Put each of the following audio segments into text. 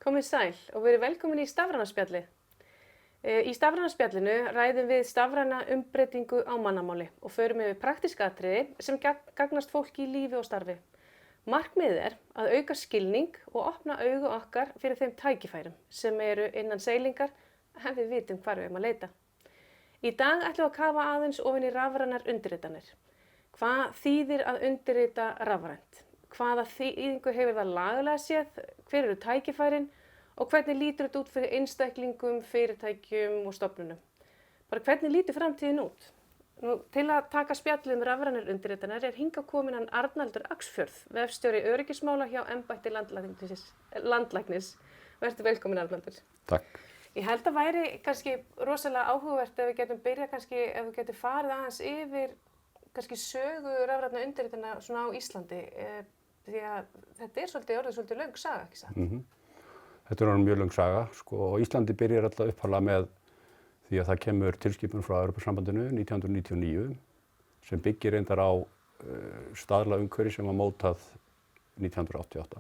Komið sæl og verið velkomin í stafræna spjallið. Í stafræna spjallinu ræðum við stafræna umbreytingu á mannamáli og förum yfir praktísk atriði sem gagnast fólki í lífi og starfi. Markmiðið er að auka skilning og opna augu okkar fyrir þeim tækifærum sem eru innan seilingar en við vitum hvar við erum að leita. Í dag ætlum við að kafa aðeins ofan í rafrænar undirritanir. Hvað þýðir að undirrita rafrænt? Hvaða þýðingu hefur það lagalega séð, hver eru tækifærin og hvernig lítur þetta út fyrir einstaklingum, fyrirtækjum og stofnunum. Bara hvernig lítur framtíðin út? Nú, til að taka spjallið rafrænar undirritanir er hingað kominn hann Arnaldur Axfjörð, vefstjóri öryggismála hjá embætti landlæknis. Vertu velkominn Arnaldur. Takk. Ég held að væri kannski rosalega áhugavert ef við getum byrjað kannski, ef við getum farið aðeins yfir kannski sögu rafrænna undirritana svona á Íslandi. Því að þetta er orðið svolítið löng saga, ekki satt? Þetta er orðið mjög löng saga. Og Íslandi byrjar alltaf upphaflega með því að það kemur tilskipun frá Evrópusambandinu 1999 sem byggir reyndar á staðlaumhverfi sem var mótað 1988.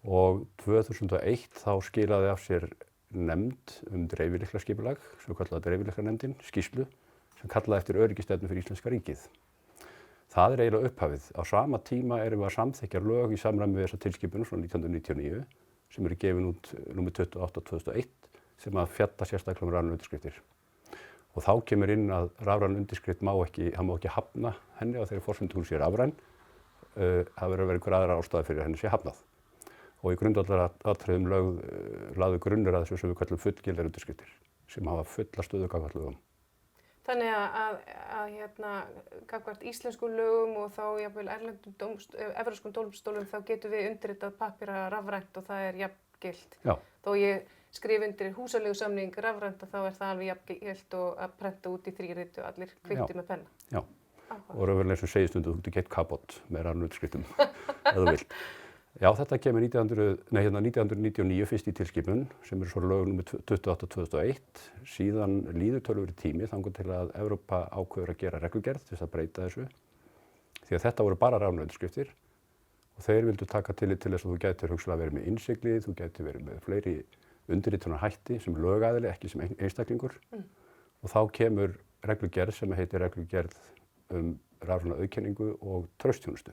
Og 2001 þá skilaði af sér nefnd dreifiliklaskipulag, sem kallaði dreifilikanefndin, skýrslu, sem kallaði eftir öryggisstefnu fyrir Íslenska ríkið. Það er eiginlega upphafið. Á sama tíma erum við að samþykkja lög í samræmi við þessa tilskipun frá 1999 sem eru gefin út nr. 28/2001 sem að fjalla sérstaklega rafrænar undirskriftir. Og þá kemur inn að rafræn undirskrift má ekki hafna henni á þeirri forsendu hún sé rafræn. Það verður að vera einhver aðra ástæða fyrir henni sé hafnað. Og í grundvallaratriðum lagði grunnur að þessu sem við kallum fullgildar undirskriftir sem hafa fulla stöðu gagnvart lögum. Þannig að gagnvart íslenskum lögum og þá jafnvel erlendum evrópskum dómstólum þá getum við undirritað pappíra rafrænt og það er jafngilt. Já. Þó ég skrif undir húsaleigusamning rafrænt og þá er það alveg jafngilt og að prenta út í þríriti og allir kveikti með penna. Já. Og raunverulega eins og segir stundum þú getur gett kapott með rafrænum undirskriftum ef þú vilt. Já, þetta kemur 1999 fyrst í tilskipun sem er svo lög nr. 28/2001. Síðan líður töluverður tími þangað til að Evrópa ákveður að gera reglugerð til þess að breyta þessu. Því að þetta voru bara rafrænar undirskriftir og þeir vildu taka tillit til þess að þú gætir hugsanlega verið með innsiglið, þú gætir verið með fleiri undirritunarhætti sem lögaðili, ekki sem einstaklingur. Og þá kemur reglugerð sem heitir reglugerð rafræna auðkenningu og traustþjónustu.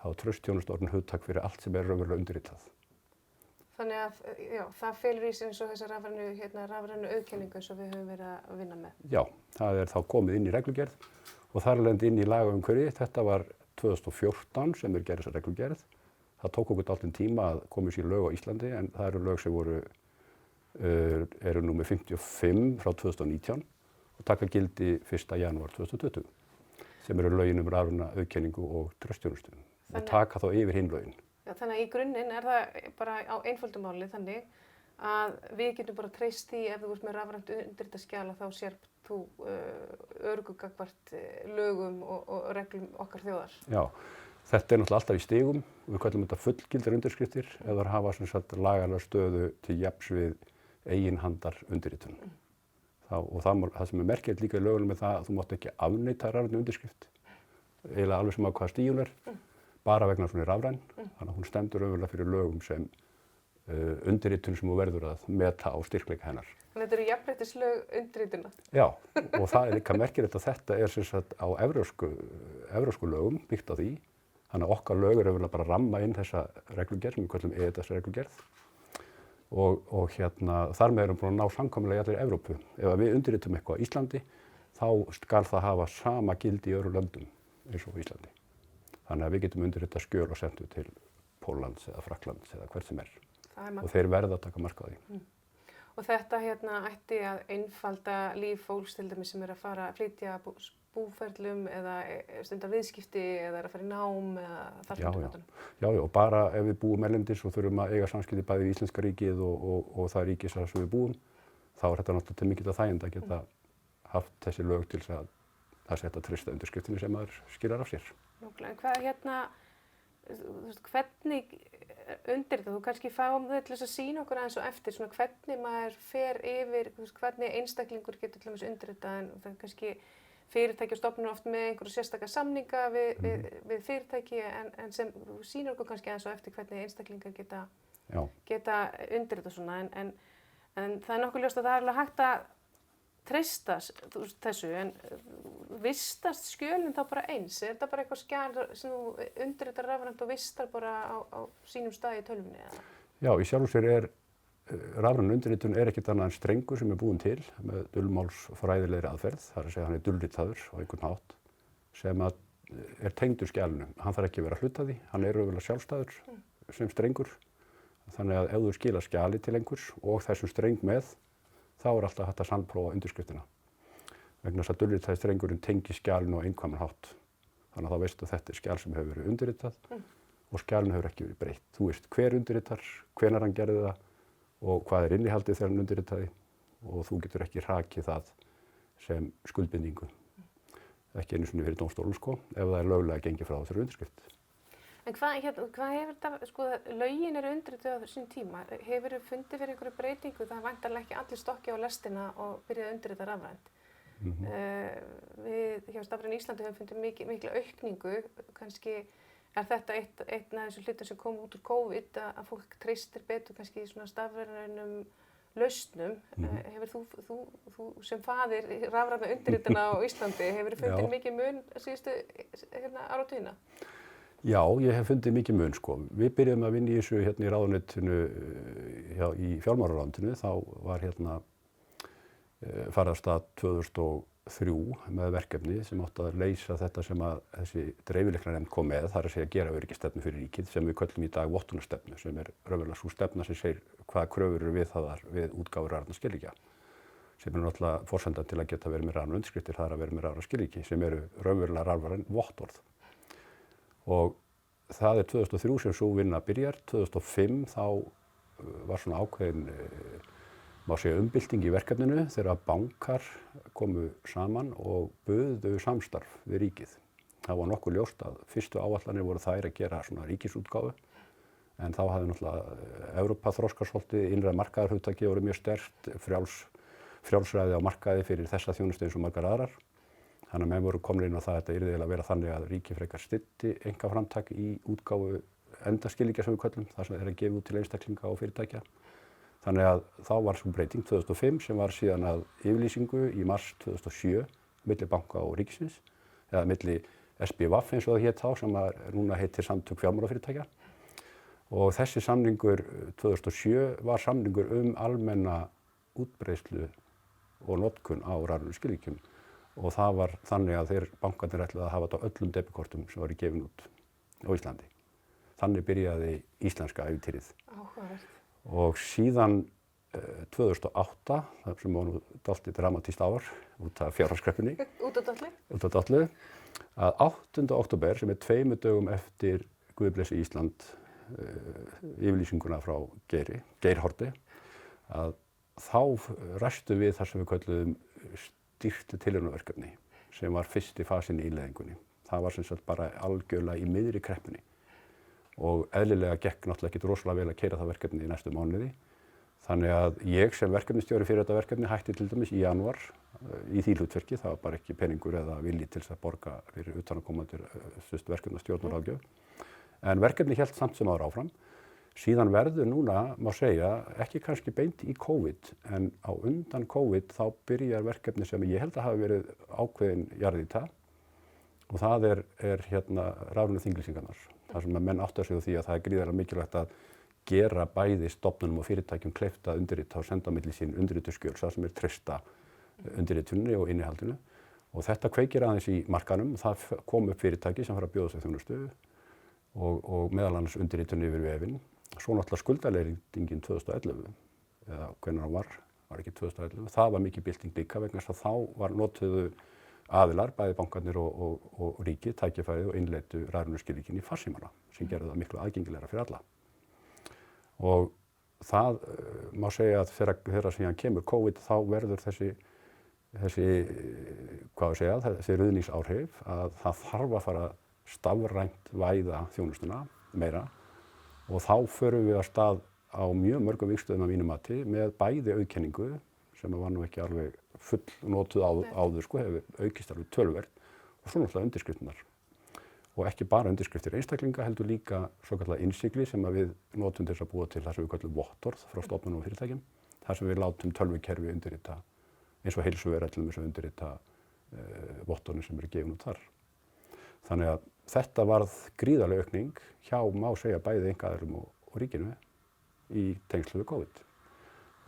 Þá er traustþjónustu orðin hugtak fyrir allt sem er raunverulega undirritað. Þannig að já, það felur í sig eins og þessa rafrænu auðkenningu eins og við höfum verið að vinna með. Já, það er þá komið inn í reglugerð og þar alveg inn í lagaumhverfi. Þetta var 2014 sem gerði þessa reglugerð. Það tók okkur dálítinn tíma að koma sér lög á Íslandi en það eru lög sem eru númer 55 frá 2019 og taka gildi 1. janúar 2020 sem eru lögin rafræna auðkenningu og traustþjónustu. Og taka þá yfir hinn lögin. Já, þannig að í grunninn er það bara á einföldu máli þannig að við getum bara treyst því ef þú ert með rafrænt undirritaskjal þá sér þú öruggu gagnvart lögum og reglum okkar þjóðar. Já, þetta er náttúrulega alltaf í stigum. Við kallum þetta fullgildar undirskriftir ef þær hafa sem sagt lagalega stöðu til jafns við eiginhandar undirritun. Og það sem er merkilegt líka í lögunum er það að þú mátt ekki afneita rafræna undirskrift. Eiginlega alveg sem á hvaða stíg hún er. Bara vegna svona rafræn, þannig að hún stendur auðvitað fyrir lögum sem undirritun sem hún verður að meta á styrkleika hennar. Þannig að þetta eru jafnréttislög undirrituna? Já, og það er líka merkilegt að þetta er sem sagt á evrópsku lögum byggt á því. Þannig að okkar lög eru auðvitað bara að ramma inn þessa reglugerð sem við kallum EES-reglugerð. Og þar með erum við búin að ná samkomulagi í allir Evrópu. Ef við undirritum eitthvað á Íslandi, þá skal það hafa sama gildi í öðrum löndum eins og Íslandi. Þannig að við getum undirritað skjöl og sendu til Póllands eða Frakklands eða hvert sem er. Og þeir verða að taka mark á því. Og þetta ætti að einfalda líf fólks til dæmis sem er að fara að flytja búferlum eða stunda viðskipti eða er að fara í nám eða þar fyrir notanum. Já, og bara ef við búum erlendis og þurfum að eiga samskipti bæði við Íslenska ríkið og það ríkis sem við búum, þá er þetta náttúrulega til mikilla þæginda að geta haft þessi lög til þess að setja treysta undirskriftinni sem maður skilar af sér. Nákvæmlega, hvernig undirritað, þú kannski fáum þau til þess að sýna okkur aðeins og eftir, svona hvernig maður fer yfir, hvernig einstaklingur getur til dæmis undirritað en það kannski fyrirtæki og stofnanir oft með einhverju sérstaka samninga við fyrirtæki en sem sýnir okkur kannski aðeins og eftir hvernig einstaklingar geta Já. geta undirritað svona en það er nokkuð ljóst að það er alveg hægt að treysta þessu en vistast skjölin þá bara eins? Er þetta bara eitthvað skjal sem þú undirritar rafrænt og vistar bara á sínum staði í tölvunni? Eða? Já, í sjálfu sér rafræn undirritun ekkert annað en strengur sem búinn til með dulmálsfræðilegri aðferð, það er að segja hann dulritaður á einhvern hátt sem er tengdur skjalinu. Hann þarf ekki að vera hluta af því, hann raunverulega sjálfstæður sem strengur. Þannig að ef þú skila skjali til einhvers og þessum streng með, þá alltaf hægt að sannprófa undirskriftina. Vegna þess að dulritaði strengurinn tengir skjalinu á einhverjum hátt. Þannig að þá veistu að þetta skjal sem hefur verið undirritað og skjalinu hefur ekki verið breytt. Þú veist hver undirritar, hvenær hann gerði það og hvað innihaldið þegar hann undirritaði og þú getur ekki hrakið það sem skuldbindingu. Ekki einu sinni fyrir dómstólum ef það löglega gengið frá þessari undirskrift. En hvað hefur þetta, lögin eru undirrituð á þessum tíma, hefur þið fundið fyrir einhverju breytingu, það væntanlega ekki allir stokki á lestina og byrjaði að undirrita rafrænt. Við hjá Stafrænu Íslandi höfum fundið mikla aukningu, kannski er þetta einn af þessum hlutum sem kom út úr COVID, að fólk treystir betur kannski í svona stafrænum lausnum. Hefur þú sem faðir rafræna undirritana á Íslandi, hefur þið fundið mikið mun síðustu áratugina? Já, ég hef fundið mikið mun Við byrjuðum að vinna í þessu í ráðuneytinu í fjármálaráðuneytinu, þá var farið af stað 2003 með verkefni sem átti að leysa þetta sem að þessi dreifileiknanefnd kom með, það er að segja að gera öryggisstefnu fyrir ríkið sem við köllum í dag vottunarstefnu, sem raunverulega sú stefna sem segir hvaða kröfur eru viðhafðar við útgáfu rafrænna skilríkja, sem náttúrulega forsendan til að geta verið með rafrænar undirskriftir, það er að vera með rafræn skilríki sem eru raunverulega rafræn vottorð. Og það 2003 sem sú vinna byrjar, 2005 þá var svona ákveðin má segja umbylting í verkefninu þegar bankar komu saman og buðu samstarf við ríkið. Það var nokkuð ljóst að fyrstu áætlanir voru þær að gera svona ríkisútgáfu en þá hafði náttúrulega Evrópa þroskast svolítið, innra markaðarhugtakið voru mjög sterkt, frjálsræði á markaði fyrir þessa þjónustu eins og margar aðrar. Þannig að menn voru komnir inn á það að þetta yrði að vera þannig að ríki frekar styddi einkaframtak í útgáfu endaskilríkja sem við köllum, það sem er að gefa út til einstaklinga og fyrirtækja. Þannig að þá var svo breyting 2005 sem var síðan að yfirlýsingu í mars 2007 milli banka og ríkisins, eða milli SBVF eins og það hét þá sem núna heitir Samtök fjármálafyrirtækja. Og þessi samningur 2007 var samningur almenna útbreiðslu og notkun á rafrænum skilríkjum. Og það var þannig að bankarnir ætluðu að hafa þetta á öllum debikortum sem voru gefin út á Íslandi. Þannig byrjaði íslenska ævintýrið. Áhugavert. Og síðan 2008, það sem var nú dálítið dramatískt ár út af fjárhagskreppunni. Út af dollu? Út af dollu. Að 8. október, sem 2 dögum eftir Guð blessi Ísland, yfirlýsinguna frá Geir Haarde, að þá ræstu við það sem við kölluðum stýrt tilraunaverkefni sem var fyrsti fasinn í innleiðingunni. Það var sem sagt bara algjörlega í miðri kreppunni og eðlilega gekk náttúrulega ekkert rosalega vel að keyra það verkefni í næstu mánuði. Þannig að ég sem verkefnistjóri fyrir þetta verkefni hætti til dæmis í janúar í því hlutverki. Það var bara ekki peningur eða vilji til þess að borga fyrir utanaðkomendur verkefnastjórn og ráðgjöf. En verkefni hélt samt sem áður áfram. Síðan verður núna, má segja, ekki kannski beint í COVID, en á undan COVID þá byrjar verkefni sem ég held að hafi verið ákveðin jarðýta og það er rafrænu þinglýsingarnar. Það sem að menn áttar sig á því að það er gríðarlega mikilvægt að gera bæði stofnunum og fyrirtækjum kleift að undirrita og senda á milli sín undirrituskjöl, það sem treysta undirritunni og innihaldinu. Og þetta kveikir aðeins í markanum. Það kom upp fyrirtæki sem fara að bjóða sig þjónustu og meðal annars undirritun yfir vefinn. Svo náttúrulega skuldaleiðréttingin 2011, eða hvenær hann var ekki 2011, það var mikið bylting líka vegna þess að þá var notuðu aðilar, bæði bankarnir og ríkið, tækifærið og innleiddu rafrænu skilríkin í farsímana sem gerði það miklu aðgengilegra fyrir alla. Og það má segja að þegar síðan kemur COVID þá verður þessi ruðningsáhrif að það þarf að fara stafrænt væða þjónustuna meira og þá förum við af stað á mjög mörgum vígstöðum að mínu mati með bæði auðkenningu sem var nú ekki alveg full notuð áður hefur aukist alveg töluvert og svo náttúrulega undirskriftirnar. og ekki bara undirskriftir einstaklinga heldur líka svokallega innsigli sem að við notum til þess að búa til það sem við kallum vottorð frá stofnunum og fyrirtækjum, þar sem við látum tölvukerfi undirrita eins og Heilsuver sem undirrita vottorðin sem eru gefin út þar. Þannig að þetta varð gríðarleg aukning hjá, má segja, bæði einkaaðilum og ríkinu í tengslu við COVID.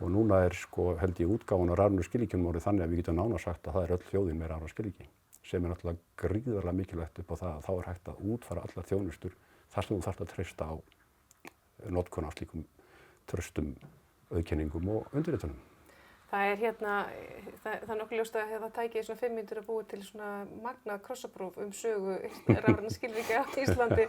Og núna held ég útgáfan á rafrænu skilríkjunum orðið þannig að við getum nánast sagt að það öll þjóðin með rafræn skilríki, sem náttúrulega gríðarlega mikilvægt upp á það að þá hægt að útfæra allar þjónustur þar sem þú þarft að treysta á notkun á slíkum traustum auðkenningum og undirritunum. Það er nokkuð ljóst að það tæki svona 5 mínútur að búa til svona magnað krossapróf sögu rafræna skilríkja á Íslandi.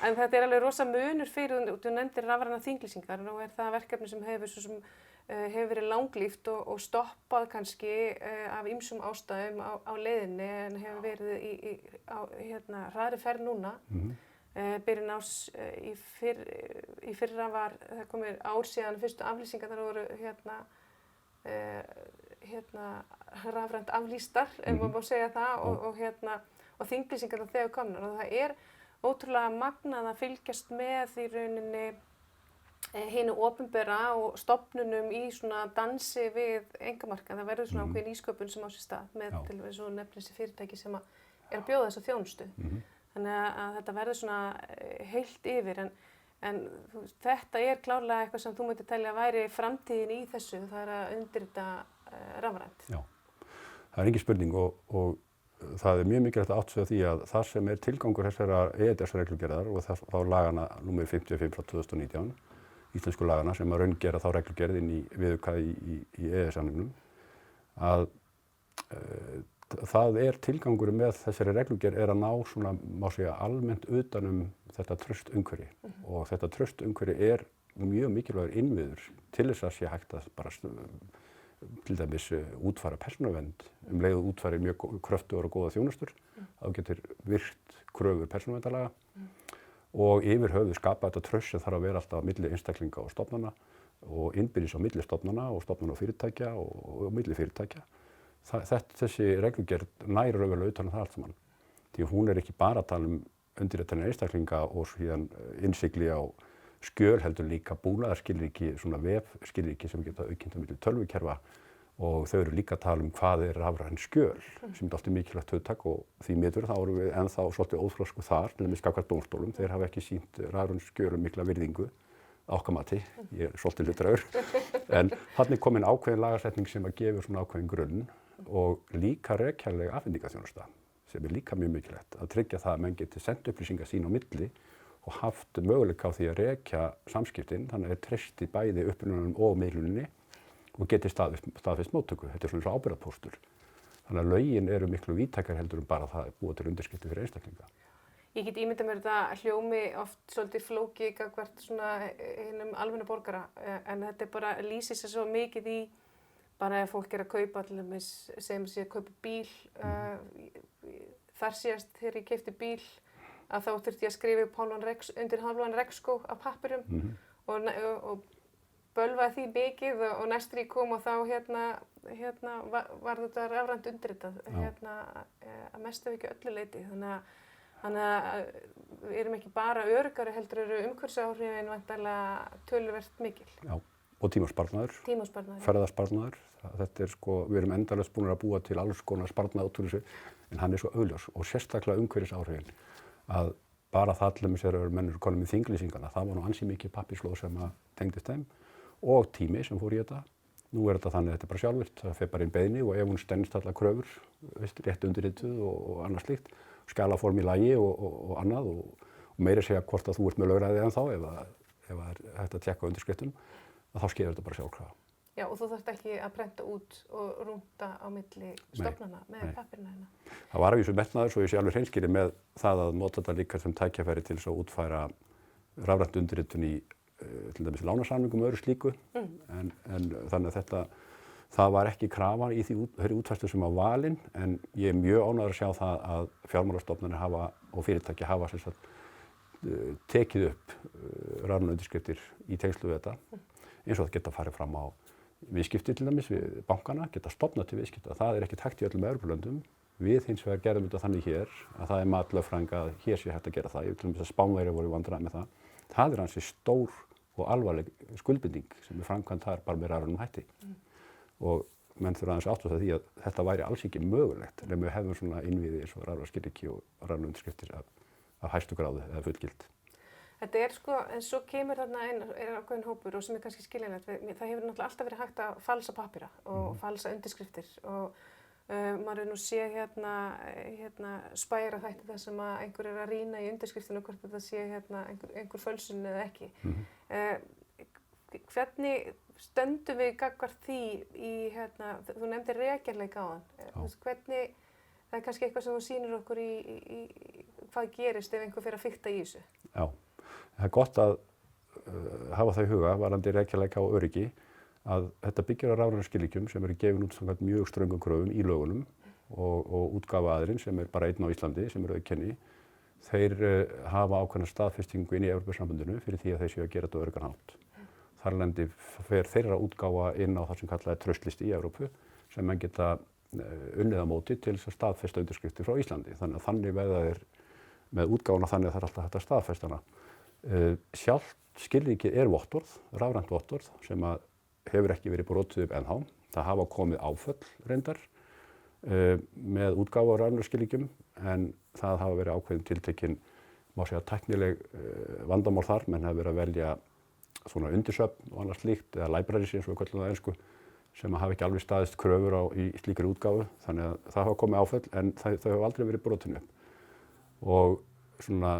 En þetta er alveg rosa munur fyrir, þú nefndir rafræna þinglýsingar og það verkefni sem hefur verið langlíft og stoppað kannski af ýmsum ástæðum á leiðinni en hefur verið á hraðri ferð núna. Byrjun árs í fyrra það komið ár síðan fyrstu aflýsingar þar voru rafrænt aflýstar, ef maður má segja það, og þinglýsingar þegar komnar. Og það er ótrúlega magnað að fylgjast með í rauninni hinu opinbera og stofnunum í svona dansi við einkamarkað. Það verður svona ákveðin nýsköpun sem á sér stað með til þess að nefna þessi fyrirtæki sem að bjóða þessa þjónustu. Þannig að þetta verður svona heilt yfir. En þetta er klárlega eitthvað sem þú myndir telja að væri framtíðin í þessu, það er að undirrita rafrænt. Já, það er engin spurning og það er mjög mikilvægt að átta sig á því að það sem er tilgangur þessara EEDS-reglugerðar og þá lagana númer 55 frá 2019, íslensku lagana sem að raungera þá reglugerð inn í viðauka í EES-samningnum, að það er tilgangur með þessari reglugerð er að ná svona, má segja, almennt utanum þetta traustumhverfi og þetta traustumhverfi er mjög mikilvægur innviður til þess að sé hægt að bara til dæmis útfæra persónuvernd leið og útfæri mjög kröftugar og góða þjónustur, þá getur virt kröfur persónuverndarlaga og yfir höfuð skapa þetta traust sem þarf að vera alltaf á milli einstaklinga og stofnana og innbyrðis á milli stofnana og fyrirtækja og milli fyrirtækja. Þessi reglugerð nær raunverulega utan það allt saman. Því hún er ekki bara að tala undirritanir einstaklinga og síðan innsigli á skjöl heldur líka búnaðarskilríki, svona vefskilríki sem geta aukint á milli tölvukerfa og þau eru líka að tala hvað er rafræn skjöl sem er oft mikilvægt hugtak og því miður þá erum við ennþá svolítið óþroskuð þar, til dæmis gagnvart dómstólum, þeir hafa ekki sýnt rafræn skjölum mikla virðingu okkar mati, ég er svolítið hlutdragur, en þarna er komin ákveðin lagasetning sem að gefa svona ákveðin grunn og líka rekjanleg afhendingarþjónusta sem er líka mjög mikilvægt að tryggja það að menn geti sent upplýsingar sín á milli og haft möguleika á því að rekja samskiptin, þannig að þeir treysti bæði upplýsingunum og miðluninni og geti staðfest móttöku. Þetta er svona eins og ábyrgðarpóstur. Þannig að lögin eru miklu víðtækari heldur en bara það búa til undirskriftir fyrir einstaklinga. Ég get ímyndað mér þetta hljómi oft svolítið flókið gagnvart svona hinum almenna borgara en þetta er bara lýsir sér svo mikið í bara ef fólk er að kaupa til dæmis, segjum sé að kaupa bíl þar síðast þegar ég keypti bíl að þá þurfti ég að skrifa upp undir hálfan regnskó af pappirum og bölvaði því mikið og næstur ég kom og þá var þetta rafrænt undirritað að mestu ekki öllu leyti þannig að við erum ekki bara öruggari heldur eru umhverfisáhrifin væntanlega töluvert mikil. Já, og tímasparnaður, ferðasparnaður. Þetta er við erum endalaust búin að búa til alls konar sparnað út úr þessu en hann er svo augljós og sérstaklega umhverfisáhrifin að bara það til dæmis þegar mennur konum í þinglýsingana, það var nú ansi mikið pappírslóð sem að tengdist þeim og tími sem fór í þetta. Nú er þetta þannig að þetta er bara sjálfvirkt, það fer bara inn beiðni og ef hún stenst allar kröfur, rétt undirrituð og annað slíkt, skjalaform í lagi og annað og meira segja hvort að þú ert með lögræði ennþá ef það er hægt að tékka undirskriftum, að þá skeður þetta bara sjálfkrafa. Já, og þú þarft ekki að prenta út og rúnta á milli stofnana með pappírna hérna. Það var að vísu metnaður svo ég sé alveg hreinskilinn með það að nota þetta líka sem tækifæri til þess að útfæra rafrænt undirritun í til dæmis lánasamningum og öðru slíku en þannig að það var ekki krafa í þeirri útfærslu sem var valin en ég er mjög ánægður að sjá það að fjármálastofnanir hafa og fyrirtæki hafa sem sagt tekið upp rafrænar undirskriftir í tengslu við þetta eins og það geta farið fram á viðskipti til dæmis við bankana, geta stofnað til viðskipta. Það er ekkert hægt í öllum Evrópulöndum Við hins vegar gerðum þetta þannig hér að það mat lögfræðinga að hér sé hægt að gera það. Ég til að Spánverjar voru í vandræðum með það. Það ansi stór og alvarleg skuldbinding sem framkvæmd þar bara með rafrænum hætti. Og menn þurfa aðeins átta því að þetta væri alls ekki mögulegt nema við hefðum svona innviði eins og rafræn skilríki og rafræn undirskriftir af hæstu gráðu eða fullgild. Þetta sko, en svo kemur þarna einn ákveðin hópur og sem kannski skiljanlegt. Það hefur náttúrulega alltaf verið hægt að falsa pappíra og falsa undirskriftir og maður nú sé hérna spæra þætti þar sem að einhver að rýna í undirskriftunum hvort þetta sé einhver fölsun eða ekki. Hvernig stöndum við gagnvart því í þú nefndir rekjanleika áðan. Hvernig, það kannski eitthvað sem þú sýnir okkur í hvað gerist ef einhver fer að fikta í þessu? Já, það gott að hafa það í huga varðandi rekjanleika og öryggi að þetta byggir á rafrænum skilríkjum sem eru gefin út samkvæmt mjög ströngum kröfum í lögunum og útgáfaaðilinn sem bara einn á Íslandi sem auðkenni, þeir hafa ákveðna staðfestingu inn í Evrópusambandinu fyrir því að þeir séu að gera þetta á öruggan hátt. Þar af leiðandi fer þeirra útgáfa inn á það sem kallað er traustlisti í Evrópu sem menn geta unnið á móti til þess að staðfesta undirskriftir frá Íslandi. Þannig verða þeir með útgáfuna þannig að það er alltaf hægt að staðfesta hana. Sjálft skilríkið er vottorð, rafrænt vottorð sem að hefur ekki verið brotið upp ennþá. Það hafa komið áföll reyndar með útgáfu á rafrænum skilríkjum en það hafa verið ákveðin tiltekin, má segja tæknileg vandamál þar, menn hafa verið að velja svona undirsöfn og annað slíkt eða libraries eins og við köllum það á ensku sem hafa ekki alveg staðist kröfur í slíkri útgáfu þannig að það hafa komið áföll en þau hafa aldrei verið brotin upp. Og svona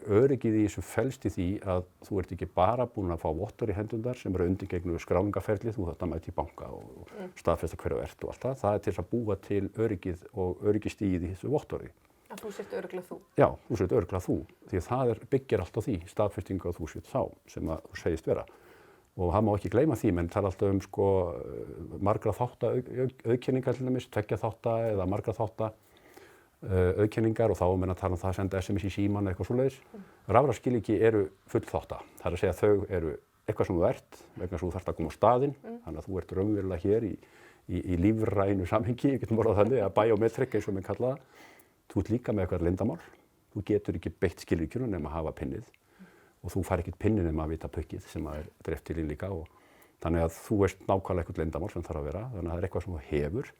öryggið í þessu felst í því að þú ert ekki bara búin að fá vottor í hendurnar sem eru undirgengnu skráningarferli, þú þarft að mæta í banka og staðfesta hverju ert og allt það. Það er til að búa til öryggið og öryggisstigið í þessu vottorði. Að þú sért örugglega þú? Já, þú sért örugglega þú, því að það byggir allt á því, staðfestingu að þú sért sá sem að þú segist vera. Og það má ekki gleyma því, menn tala alltaf sko margra þátta auðkenningar til dæmis, 2 þátta eða margra þátta auðkenningar og þá menn að tala það að senda SMS í síman eitthvað svoleiðis. Rafræn skilríki eru full þátta, það er að segja að þau eru eitthvað sem þú ert, vegna sem þú þarft að koma á staðinn, þannig að þú ert raunverulega hér í lífrænu samhengi, ég getum orðað þannig, að biometric eins og menn kalla það. Þú ert líka með eitthvað leyndarmál, þú getur ekki beitt skilríkjunum nema að hafa pinnið og þú fær ekkert pinnið nema að vita pukkið sem að er dreift til í líka og þannig að þú veist nákvæmlega eitthvað leyndarmál sem þarf að vera, þannig að það er eitthvað sem þú hefur,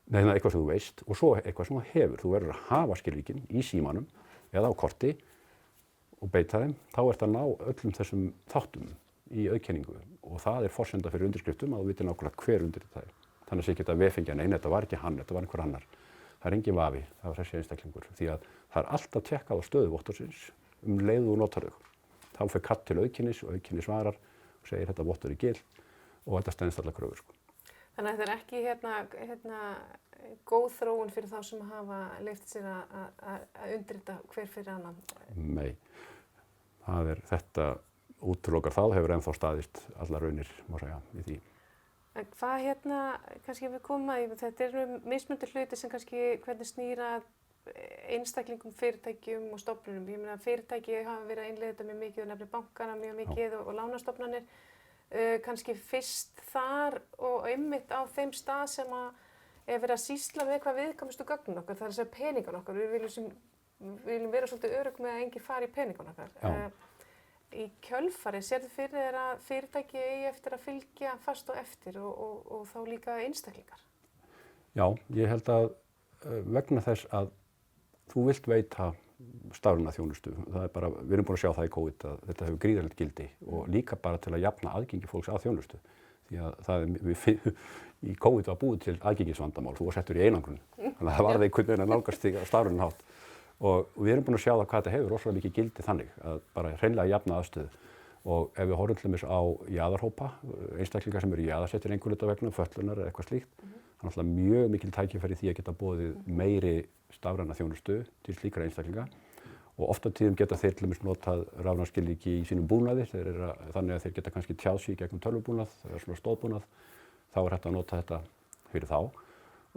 neina eitthvað sem þú veist og svo eitthvað sem þú hefur. Þú verður að hafa skilríkin í símanum eða á korti og beita þeim, þá ert að ná öllum þessum þáttum í auðkenningu og það er forsenda fyrir undirskriftum að þú viti nákvæmlega hver undir þetta er. Þannig að sé ekki að vefengja, nei, þetta var ekki hann, þetta var einhver annar. Það er engin vafi, það var þessi einstaklingur, því að það er alltaf tjekkað á stöðu vottorsins leið og notar þau. Þá fer kall til auðkennis og auðkenni svarar og segir þetta vottor er gilt og þetta stenst allar kröfur. Þannig að þetta er ekki góð þróun fyrir þá sem hafa leyft sér að undirrita hver fyrir annan? Nei, þetta útilokar þá hefur ennþá staðist allar raunir, má segja, í því. En hvað kannski við komum að, þetta eru mismunandi hluti sem kannski hvernig snýra einstaklingum, fyrirtækjum og stofnunum. Ég meina fyrirtæki hafa verið að innleiða þetta mjög mikið og nefnir bankana mjög mikið og lánastofnanir. Kannski fyrst þar og einmitt á þeim stað sem að er verið að sýsla með hvað viðkvæmustu gögnin okkar, það er að segja peningan okkar. Við viljum vera svolítið örugg með að enginn fari í peningan okkar. Í kjölfarið, sérðu fyrir þér að fyrirtæki eigi eftir að fylgja fast og eftir og þá líka einstaklingar? Já, ég held að vegna þess að þú vilt veita stafræna þjónustu, það er bara, við erum búin að sjá það í COVID að þetta hefur gríðarlegt gildi og líka bara til að jafna aðgengi fólks að þjónustu. Því að það í COVID var búið til aðgengisvandamál, þú var settur í einangrun, þannig að það varði einhvern veginn að nálgast þig á stafrænan hátt. Og við erum búin að sjá það hvað þetta hefur rosalega mikið gildi þannig að bara hreinlega jafna aðstöðu og ef við horfum til dæmis á jaðarhópa, einstaklingar sem eru jaðarsettir einhver hluta vegna, fötlunar eða eitthvað slíkt, það er náttúrulega mjög mikil tækifæri því að geta boðið meiri stafræna þjónustu til slíkra einstaklinga og oft á tíðum geta þeir til dæmis notað rafræn skilríki í sínum búnaði, þannig að þeir geta kannski tjáð sig gegnum tölvubúnað eða svona stóðbúnað, þá er hægt að nota þetta fyrir þá.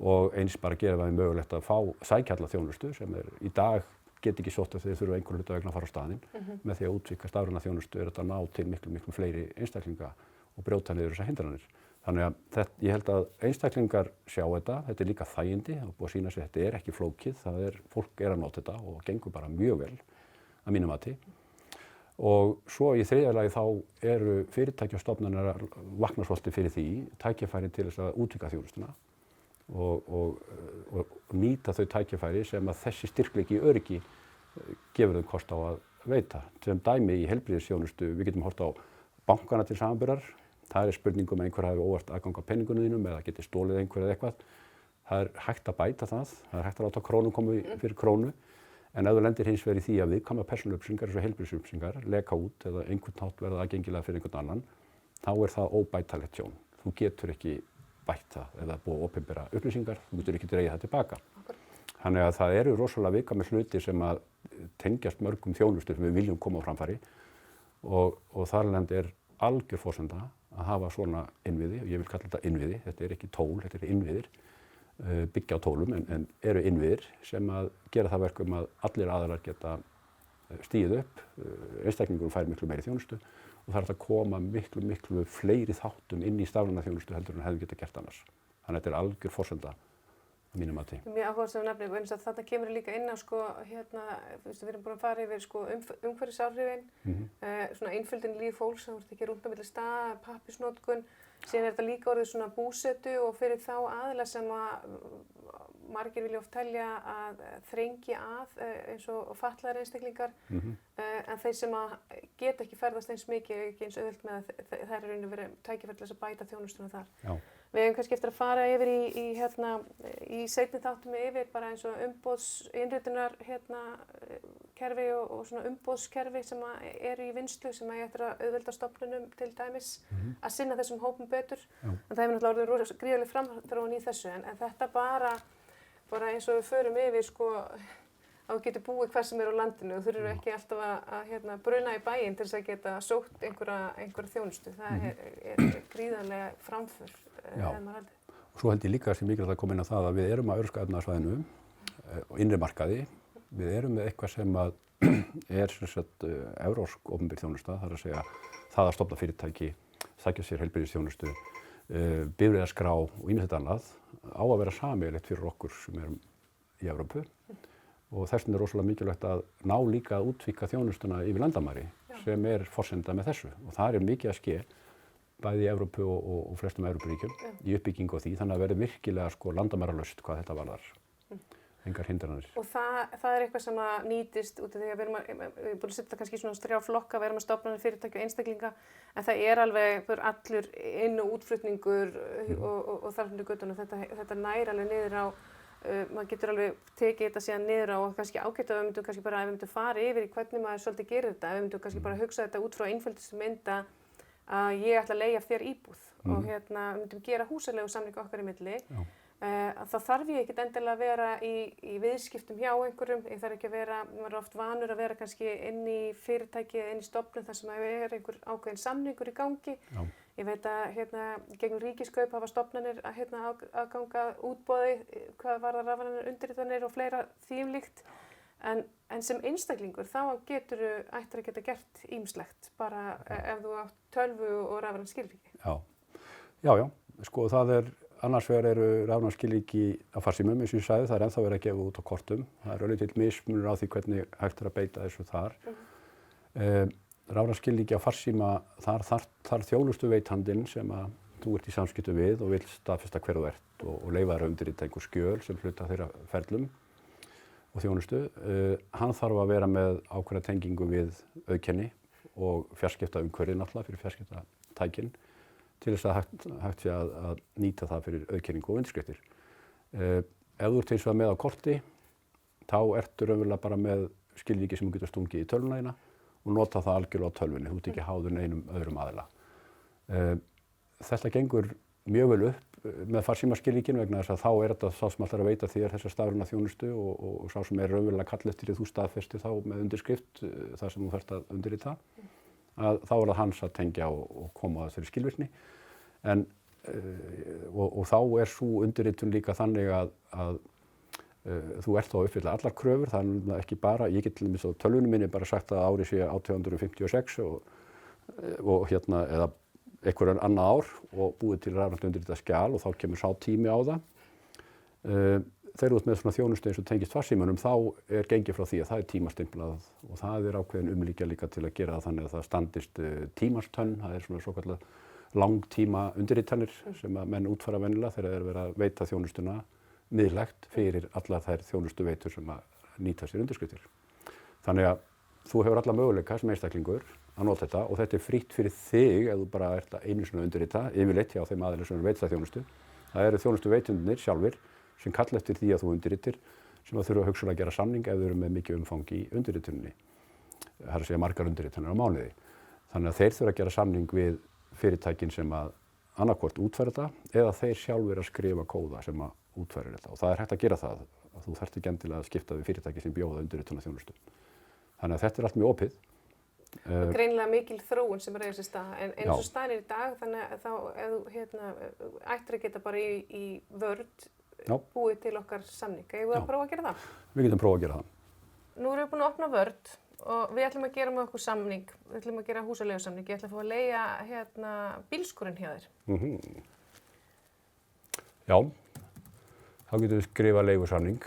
Og eins bara gera það mögulegt að fá sækjalla þjónustu sem í dag get ekki sótt ef þeir þurfa einhver hluta vegna að fara á staðinn. Með því að útvíkka stafræna þjónustu er þetta að ná til miklu fleiri einstaklinga og brjóta niður þessar hindranir. Þannig að ég held að einstaklingar sjá þetta er líka þægindi og búið að sýna sig að þetta er ekki flókið, fólk að nota þetta og gengur bara mjög vel að mínu mati. Og svo í þriðja lagi þá eru fyrirtæki og stofnanir að vakna svolítið fyrir því, tækifæri til þess að útvíkka þjónustuna og nýta þau tækifæri sem að þessi styrkleiki í öryggi gefur þeim kost á að veita. Sem dæmi í heilbrigðisþjónustu, við getum horft á bankana til samanburðar. Það er spurning um einhver hafi óvart aðgang á peningunum þínum eða geti stólið einhver eða eitthvað. Það er hægt að bæta það er hægt að láta krónu koma fyrir krónu. En ef þú lendir hins vegar í því að viðkvæmar persónuupplýsingar eins og heilbrigðisupplýsingar leka út eða einhvern hátt verða aðgengilega fyrir einhvern annan, þá er það óbætanlegt tjón. Þú getur ekki bætt það eða búið að opinbera upplýsingar, þú getur ekki dregið það tilbaka. Þannig að það eru rosalega viðkvæmir hlutir sem að tengjast mörgum þjónustur sem við viljum koma á framfæri og þar alveg er algjör forsenda að hafa svona innviði, og ég vil kalla þetta innviði, þetta er ekki tól, þetta er innviðir, byggja á tólum en eru innviðir sem að gera það verkum að allir aðilar geta stigið upp, einstaklingur fær miklu meiri þjónustu og það er að koma miklu fleiri þáttum inn í stafræna þjónustu heldur en hefði geta gert annars. Þannig að þetta er algjör forsenda að mínu mati. Mjög áhugaverð nefni, vegna að þetta kemur líka inn á við erum búin að fara yfir umhverfisáhrifin, svona einföldin líf fólks, það voru ekki rúnt á milli staða, pappírsnotkun, síðan er þetta líka orðið svona búsetu og fyrir þá aðila sem að margir vilja oft telja að þrengi að eins og fatlaðir einstaklingar, en þeir sem að geta ekki ferðast eins mikið, ekki eins auðvelt með að það er raun og verið tækifæri til þess að bæta þjónustuna þar. Já. Við hefum kannski eftir að fara yfir í seinni þáttum yfir bara eins og innritunar kerfi og svona umboðskerfi sem eru í vinnslu sem að eftir að auðvelda stofnunum til dæmis að sinna þessum hópum betur. En það hefur náttúrulega orðið gríðarleg framþróun í þessu en þetta bara eins og við förum yfir að þú getur búið hvað sem er á landinu og þú þurfur ekki alltaf að bruna í bæinn til þess að geta sótt einhverja þjónustu. Það er gríðarlega framför þegar maður heldur. Og svo held ég líka sem mikilvægt að koma inn á það að við erum að Evrópska efnahagssvæðinu og innri markaði. Við erum með eitthvað sem að er sem sagt evrópsk opinber þjónusta, það er að segja það að stofna fyrirtæki, sækja sér heilbrigðisþjónustu, bifreiðaskrá og ýmislegt annað á að vera sameiginlegt fyrir okkur sem erum í Evrópu. Og þess vegna er rosalega mikilvægt að ná líka að útvíkka þjónustuna yfir landamæri sem er forsenda með þessu. Og það er mikið að ske bæði í Evrópu og flestum Evrópuríkjum í uppbyggingu á því, þannig að verði virkilega landamæralaust hvað þetta varðar. Engar hindranir. Og það er eitthvað sem að nýtist út af því að við erum búin að setja kannski svona 3 flokka, við erum að stofnanir, fyrirtæki og einstaklinga, en það er alveg allur inn- og útflutningur og þarfnir göttunum. Þetta nær alveg niður á maður getur alveg tekið þetta síðan niður á og kannski ágætt að við myndum kannski bara að við myndum fara yfir í hvernig maður svolítið gerir þetta, við myndum kannski bara hugsa þetta út frá einföldustu mynd að ég ætla að leigja þér íbúð og við myndum gera húsaleigusamning okkar í milli. Þá þarf ég ekkert endilega að vera í viðskiptum hjá einhverjum, ég þarf ekki að vera, maður er oft vanur að vera kannski inn í fyrirtæki eða inn í stofnun þar sem er einhver ákveðin samningur í gangi. Já. Ég veit að gegnum ríkiskaup hafa stofnanir aðganga útboði hvað varðar rafrænar undirritanir og fleira þvíumlíkt. En sem einstaklingur þá ættir að geta gert ýmislegt bara ef þú átt tölvu og rafræn skilríki. Já, sko það er annars vegar eru rafræn skilríki á farsímum, eins og ég sagði, það er ennþá verið að gefa út á kortum. Það er örlítill mismunur á því hvernig hægt er að beita þessu þar. Rafræn skilríki á farsíma, þar þjónustuveitandinn sem að þú ert í samskiptum við og vill staðfesta hver þú ert og leyfa þér að undirrita einhver skjöl sem hluta þeirra ferlum og þjónustu. Hann þarf að vera með ákveðna tengingu við auðkenni og fjarskiptaumhverfið náttúrulega fyrir fjarskiptatækin til þess að hægt sé að nýta það fyrir auðkenningu og undirskriftir. Ef þú ert hins vegar með á korti, þá ertu raunverulega bara með skilríki sem þú getur stungið í tölvuna þína og nota það algjörlega á tölvunni, þú ert ekki háður neinum öðrum aðila. Þetta gengur mjög vel upp með farsímaskilríkin vegna þess að þá er þetta sá sem ætlar að veita þér þessa stafræna þjónustu og sá sem er raunverulega kall eftir því þú staðfesti þá með undirskrift þar sem þú þarft að undirrita. Að þá er það hans að tengja og koma að þessari skilvirkni og þá er svo undirritun líka þannig að þú ert þá að uppfylla allar kröfur, það er ekki bara, ég get til dæmis á tölvunum minni bara sagt að árið sé 1856 eða einhverjan annað ár og búið til rafrænt undirritað skjal og þá kemur sá tími á það. Þegar út með svona þjónustu eins og tengist farsímanum þá er gengið frá því að það er tímastimplað og það er ákveðin umlíkja líka til að gera það þannig að það standist tímastönn, það er svona svokallar langtíma undirritanir sem að menn útfæra venjulega þegar þeir eru verið að veita þjónustuna miðlægt fyrir allar þær þjónustuveitur sem að nýta sér undirskriftir. Þannig að þú hefur alla möguleika sem einstaklingur að nota þetta og þetta er frítt fyrir þig ef þú bara ert einu sinni að undirrita yfirleitt hjá þeim aðilum sem veita þjónustu. Það eru þjónustuveitundir sjálfir sem kalla eftir því að þú undirritir sem að þurfa hugsanlega að gera samning ef þau eru með mikið umfang í undirrituninni. Það er að segja margar undirritanir á mánuði. Þannig að þeir þurfa að gera samning við fyrirtækin sem að annarkvort útfæra þetta eða þeir sjálfir að skrifa kóða sem að útfæra þetta og það er hægt að gera það að þú þarft ekki endilega að skipta við fyrirtæki sem bjóða undirritunarþjónustu. Þannig að þetta er allt mjög opið. Greinilega mikil þróun sem er eiginlega sér stað en eins og staðan er í dag þannig að þá ef þú ættir að geta bara í Word búið til okkar samning. Eigum við að prófa að gera það? Við getum prófa að gera það. Nú erum við búin að opna Word og við ætlum að gera með okkur samning, við ætlum að gera húsaleigusamning, ég ætla að fá að leigja bílskúrinn hjá þér. Já, þá getum við skrifað leigusamning.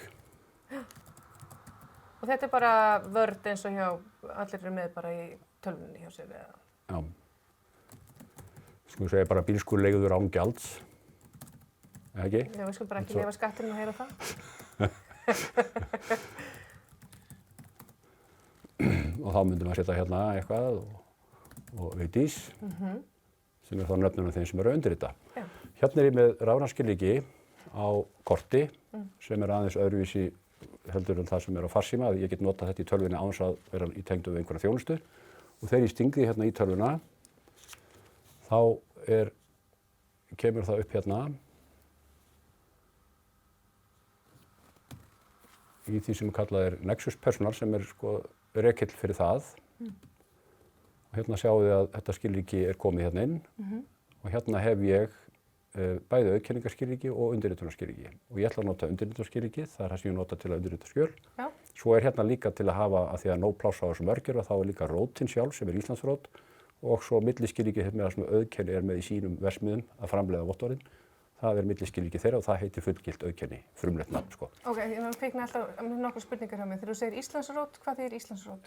Og þetta er bara Word eins og hjá allir eru með bara í tölvunni hjá sér eða? Já. Skulum segja bara bílskúr leigður án gjalds. Eða ekki? Já, við skulum bara ekki leyfa skattinum að heyra það. Og þá myndum við að setja hérna eitthvað og Vigdís sem er þá nöfnum af þeim sem eru að undirrita. Hérna er ég með rafrænskilríki á korti sem er aðeins öðruvísi heldur en það sem er á farsíma. Ég get notað þetta í tölvunni án þess að vera í tengdu við einhverja þjónustu. Og þegar ég stingði hérna í tölvuna þá kemur það upp hérna í því sem kallað er Nexus Personal sem er rekill fyrir það. Og hérna sjáum við að þetta skilríki er komið hérna inn og hérna hef ég bæði auðkenningarskilríki og undirritunarskilríki. Og ég ætla að nota undirritunarskilríki, það er það sem ég nota til að undirrita skjöl. Já. Svo er hérna líka til að hafa, að því að nóg pláss á þessum örgjur, og þá er líka rótin sjálf sem er Íslandsrót og svo milliskilríki með það sem auðkenni er með í sínum versmiðum að framleiða vottorðin. Það er milliskilríki þeirra og það heitir fullgilt auðkenni, frumlegt nafn, sko. Ok, ég feikna alltaf nokkur spurningar hjá mig. Þegar þú segir Íslandsrót, hvað þýðir Íslandsrót?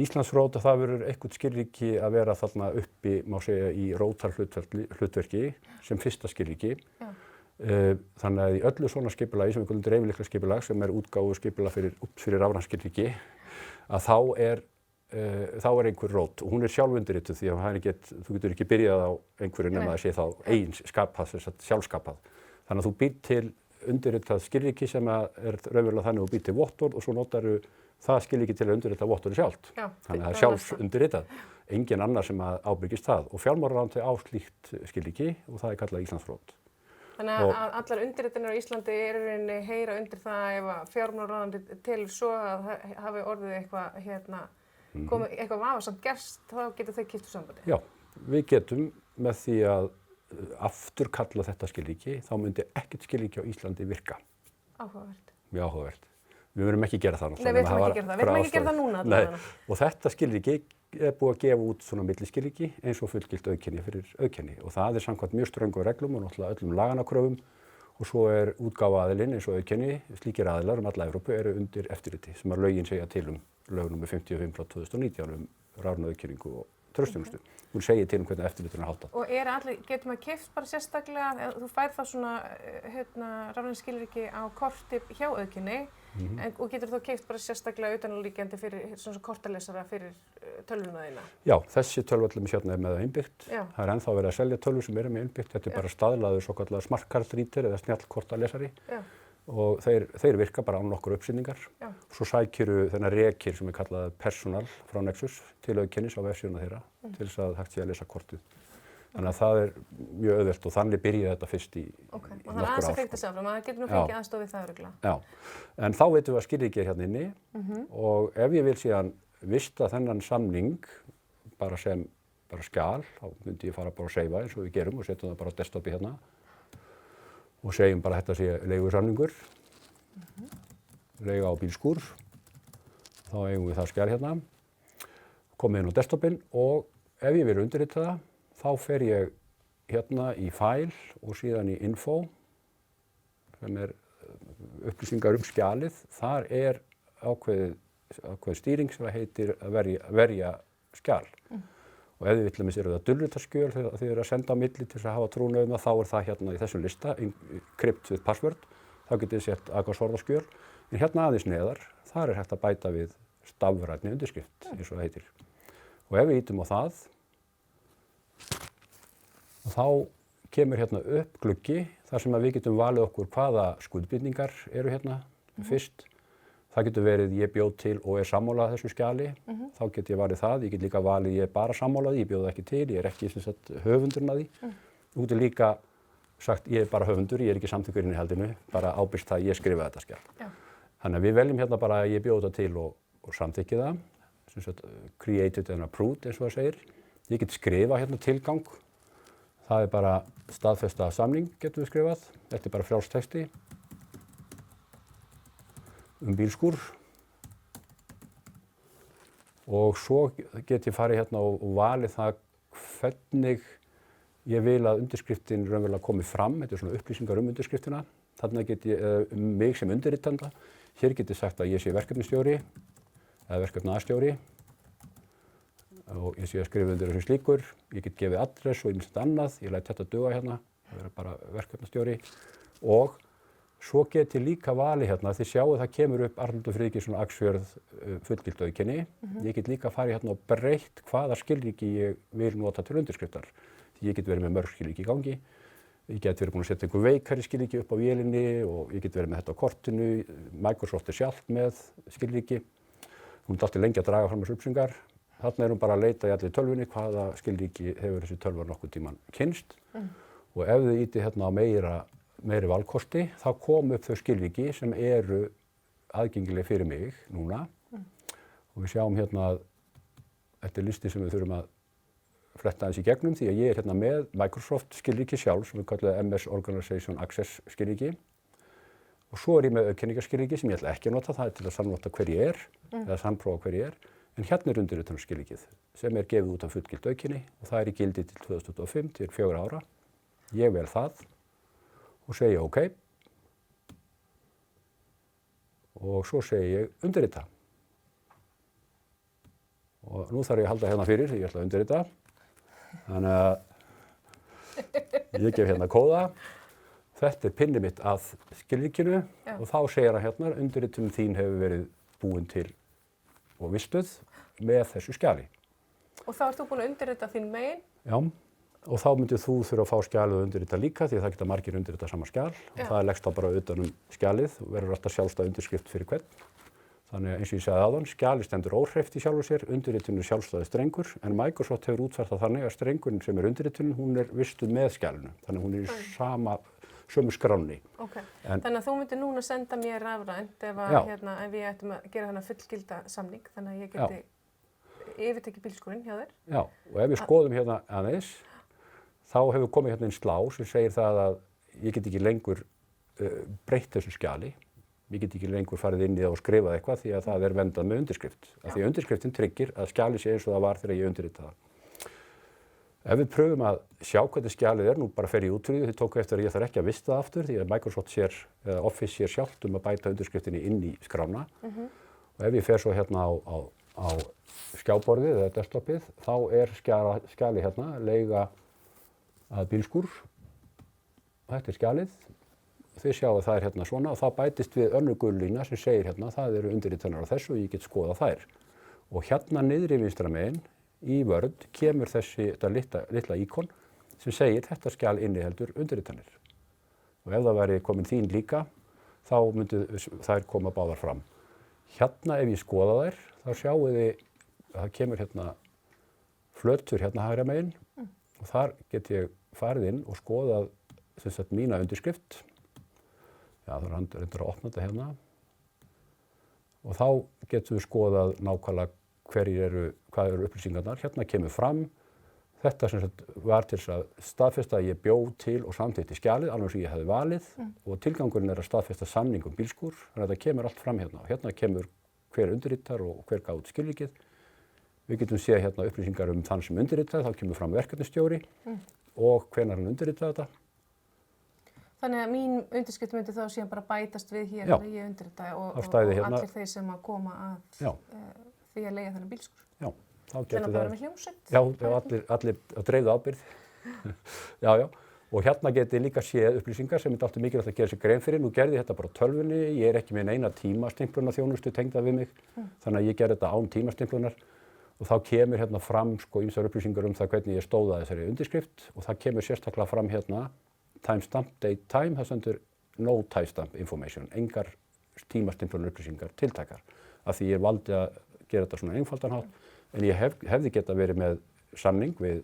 Íslandsrót, það verður eitthvað skilríki að vera þarna uppi, má segja, í rótarhlutverki sem fyrsta skilríki. Þannig að í öllu svona skipulagi, sem við kallum dreifileikla skipulag, sem er útgáfu skipulag fyrir rafrænskilríki, að þá er einhver rót og hún er sjálfundirrituð því að þú getur ekki byrjað á einhverju nema að sé þá eigin skapað, sjálfskapað. Þannig að þú býr til undirritað skilríki sem er raunverulega þannig að þú býr til vottorð og svo notarðu það skilríki til að undirrita vottorðið sjálft. Þannig að það er sjálfsundirritað. Engin annar sem ábyrgist það. Og fjármálaráðuneytið á slíkt skilríki og það er kallað Íslandsrót. Þannig að allar undirritanir á Íslandi eru í rauninni heyra undir það ef að fjármálaráðuneytið telur svo að hafi orðið eitthvað vafasamt gerst, þá getur þau kippt úr sambandi? Já, við getum með því að afturkalla þetta skilríki, þá myndi ekkert skilríki á Íslandi virka. Áhugavert. Mjög áhugavert. Við verðum ekki að gera það. Nei, við ætlum ekki að gera það. Við ætlum ekki að gera það núna. Nei, og þetta skilríki er búið að gefa út svona milliskilríki eins og fullgilt auðkenni fyrir auðkenni og það er samkvæmt mjög ströngum reglum og náttúrulega öllum laganakröfum og svo er útgáfaaðilinn eins og auðkenni, slíkir aðilar alla Evrópu eru undir eftirliti sem að lögin segja til lög nr. 55/2019 rafræna auðkenningu og traustþjónustu. Hún segir til hvernig eftirlitinu er háttað. Og getur maður keypt bara sérstaklega, þú fær þá svona rafræn skilríki á korti hjá auðkenni og getur þá keypt bara sérstaklega utanáliggjandi fyrir svona kortalesara fyrir tölvuna þína? Já, þessi tölvuallum hérna er með það innbyggt. Það er ennþá verið að selja tölvur sem eru með innbyggt. Þetta er bara staðlaður svokallaður smart card reader eða snjallkortalesari. Og þeir virka bara án nokkur uppsýningar. Svo sækjuru þennan rekir sem er kallað personal frá Nexus til auðkennis á vefsíðuna þeirra til þess að hægt sé að lesa kortið. Þannig að það er mjög auðvelt og þannig byrjaði þetta fyrst í nokkur ár. Og það er aðeins að fylgta sig áfram, maður getur nú fengið aðstoð við það örugglega. Já, en þá veitum við að skilríkið er hérna inni og ef ég vil síðan vista þennan samning bara sem skjal, þá myndi ég fara bara að seifa eins og við gerum og setjum það bara á desktopi hérna og segjum bara þetta sé leigusamningur, leiga á bílskúr, þá eigum við það skjal hérna, komið inn á desktopin og ef ég vil undirrita það, þá fer ég hérna í file og síðan í info, sem upplýsingar skjalið. Þar ákveðið stýring sem heitir að verja skjal. Og ef þið viljum eru það dulritarskjöl þegar þið eru að senda á milli til að hafa trúna þá það hérna í þessum lista, encrypt with password, þá getið þið sett AKS-orðaskjöl. En hérna aðeins neðar, þar hægt að bæta við stafrænni undirskrift, eins og það heitir. Og ef við ítum á það, þá kemur hérna upp gluggi þar sem við getum valið okkur hvaða skuldbindningar eru hérna fyrst. Það getur verið ég bjóð til og sammála þessu skjali, þá get ég valið það. Ég get líka valið ég bara sammála því, ég bjóð ekki til, ég ekki höfundurinn að því. Þú getur líka sagt ég bara höfundur, ég ekki samþykkur inn í haldinu, bara ábyrgst það að ég skrifa þetta skjal. Já. Þannig að við veljum hérna bara ég bjóð þetta til og samþykki það, created and approved eins og það segir. Ég get skrifa hérna tilgang, það bara staðfesta samning getum við skrifað, þetta bara frjáls texti. Bílskúr og svo get ég farið hérna og valið það hvernig ég vil að undirskriftin raunverulega komi fram. Þetta svona upplýsingar undirskriftina. Þarna get ég mig sem undirritanda. Hér get ég sagt að ég sé verkefnastjóri eða verkefnaðarstjóri og ég sé að skrifa undir þessu slíkur. Ég get gefið adress og ýmislegt annað. Ég læt þetta duga hérna, það vera bara verkefnastjóri og svo get ég líka valið hérna, þið sjáu það kemur upp Arnaldur Friðgeirsson Axfjörð fullgilt auðkenni. Ég get líka farið hérna og breytt hvaða skilríki ég vil nota til undirskriftar. Ég get verið með mörg skilríki í gangi. Ég get verið búin að setja einhver veikari skilríki upp á vélinni og ég get verið með þetta á kortinu. Microsoft sjálft með skilríki. Hún alltaf lengi að draga fram þessu upplýsingar. Þarna hún bara að leita í allir tölvunni hvaða skilríki hefur þessi tölvar nokkuð tíman kynnst. Og ef þið ítið hérna á meiri valkosti, þá kom upp þau skilríki sem eru aðgengileg fyrir mig núna. Og við sjáum hérna að þetta listi sem við þurfum að fletta aðeins í gegnum því að ég hérna með Microsoft skilríki sjálf sem við kallum MS Organization Access skilríki. Og svo ég með auðkenningarskilríki sem ég ætla ekki að nota, það til að sannota hver ég eða sannprófa hver ég En hérna undirritunarskilríkið sem gefið út af fullgilt auðkenni og það í gildi til 2025 til 4 ára. Ég vel það og segi OK. Og svo segi ég undirrita. Og nú þarf ég að halda hérna fyrir því ég ætla að undirrita. Þannig að ég gef hérna kóða. Þetta pinni mitt að skilríkinu og þá segir hann hérna undirritun þín hefur verið búin til og vistuð með þessu skjali. Og þá ert þú búin að undirrita þín megin? Já. Og þá myndir þú þurfa að fá skjalið og undirrita líka því að það geta margir undirrita sama skjal og það leggst þá bara utan skjalið og verður alltaf sjálfstæð undirskrift fyrir hvern. Þannig að eins og ég sagði áðan, skjalið stendur óhreyft í sjálfu sér, undirritun sjálfstæði strengur en Microsoft hefur útfært það þannig að strengurinn sem undirritun, hún vistuð með skjalinu. Þannig að hún í sömu skránni. Okay. Þannig að þú myndir núna senda mér rafrænt ef við ættum að gera þennan fullgilda samning, þannig að ég geti yfirtekið bílskúrinn hjá þér. Já, og ef við skoðum hérna aðeins, þá hefur komið hérna inn slá sem segir það að ég get ekki lengur breytt þessu skjali. Ég get ekki lengur farið inn í það og skrifað eitthvað því að það verndað með undirskrift. Af því að undirskriftin tryggir að skjali sé eins og það var þegar ég undirritaði það. Ef við pröfum að sjá hvernig skjalið nú bara fer í útrýðu, þið tóku eftir að ég þarf ekki að vista það aftur því að Microsoft eða Office sér sjálft að bæta undirskriftinni inn í skrána. Og ef ég fer svo hérna á skjáborðið eða desktopið, þá skjalið hérna, leiga að bílskúr. Þetta skjalið. Þið sjáu að það hérna svona og þá bætist við önnur gul lína sem segir hérna, það eru undirritanar á þessu og ég get skoðað þær. Og hérna niðri vinstra megin í Word kemur þetta litla íkon sem segir þetta skjal inniheldur undirritanir. Og ef það væri komin þín líka, þá myndu þær koma báðar fram. Hérna ef ég skoða þær, þá sjáu þið að það kemur hérna flötur hérna hægra megin og þar get ég farið inn og skoðað mína undirskrift. Já, það reyndar að opna þetta hérna. Og þá getum við skoðað nákvæmlega hvað eru upplýsingarnar. Hérna kemur fram. Þetta sem var til að staðfesta að ég bjó til og samþykkti skjalið, alveg sem ég hefði valið. Og tilgangurinn að staðfesta samning bílskúr. Þannig að þetta kemur allt fram hérna. Og hérna kemur hver undirritar og hver gaf út skilríkið. Við getum séð hérna upplýsingar þann sem undirritar, þá kemur fram verkefnastjóri. og hvenær hann undirritaði þetta. Þannig að mín undirskrift myndi þá síðan bara bætast við hér Já. þegar ég undirritaði og Hérna. allir þeir sem að koma að því að leigja þennan bílskur. Já, þá Þannig getur að bara með hljómsveit. Já, allir að dreifðu ábyrgð. Já. Og hérna geti líka séð upplýsingar sem er alltaf mikilvægt að gera sér grein fyrir. Nú gerði ég þetta bara á tölvunni, ég er ekki með neina tímastimplunarþjónustu tengda við mig, þannig að ég gerði þetta án tímastimplunar og þá kemur hérna fram ýmsar upplýsingar það hvernig ég stóð að þessari undirskrift og það kemur sérstaklega fram hérna timestamp, date time, það stendur no timestamp information, engar tímastimplunar upplýsingar tiltækar af því ég valdi að gera þetta svona einfaldan hátt en ég hefði getað verið með samning við